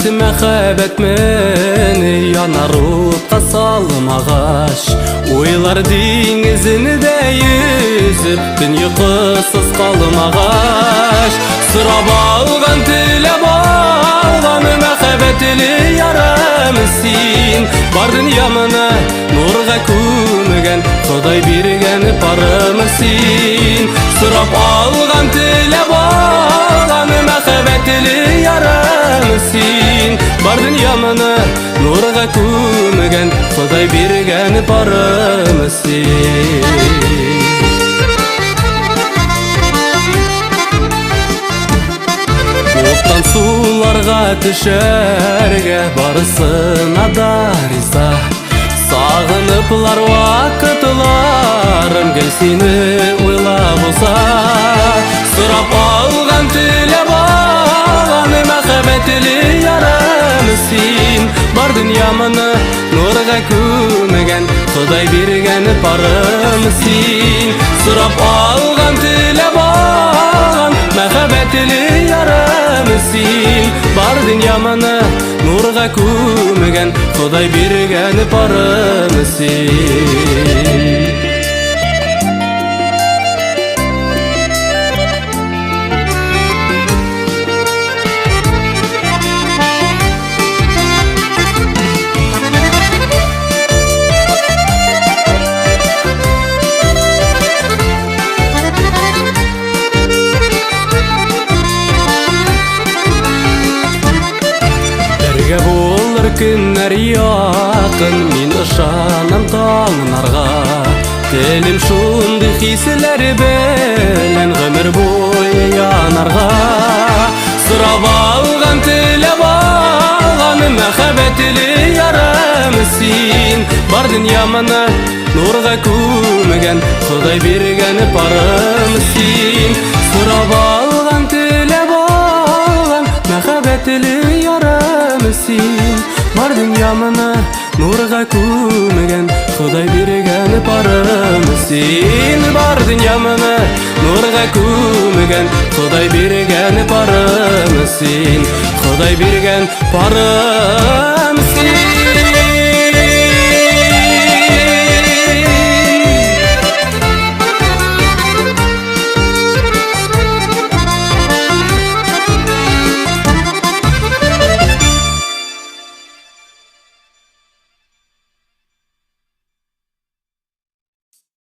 Мәхәббәт мені яnar утқа салмағаш, ойлар деңізінде yüзіп дүние қысыз қалмағаш. Сұрап алған тілеп алған мәхәббәтлі ярым сен, бар дүниемді нұрға көмген Құдай берген парым сен. Сұрап алған тілеп алған мәхәббәтлі ярым сен, бар дүниемді нұрға көмген Құдай берген парым сен. Оттан суларға түшәрге барысына да риза, сағыныплар вақытларым гел сені ойлап болса. Сұрап алған тілеп алған мәхәббәтлі ярым сен, бар дүниемді нұрға көмген Құдай берген парым сен. Сұрап алған тілеп алған мәхәббәтлі ярым сен, бар дүниемді нұрға көмген Құдай берген парым сен. Болыр күннер яқын, мен ұшанам таңнарға. Тілім шунды хислер белен ғөмір бойы янарға. Сұрап алған тілеп алған мәхәббәтлі ярым сен, бар дүниемді нұрға көмген Құдай берген парым сен. Сұрап алған тілеп алған мәхәббәтлі ярым сен, бар дүниемді нұрға көмген Құдай берген парым сен. Бар дүниемді нұрға көмген Құдай берген парым сен, Құдай берген парым сен.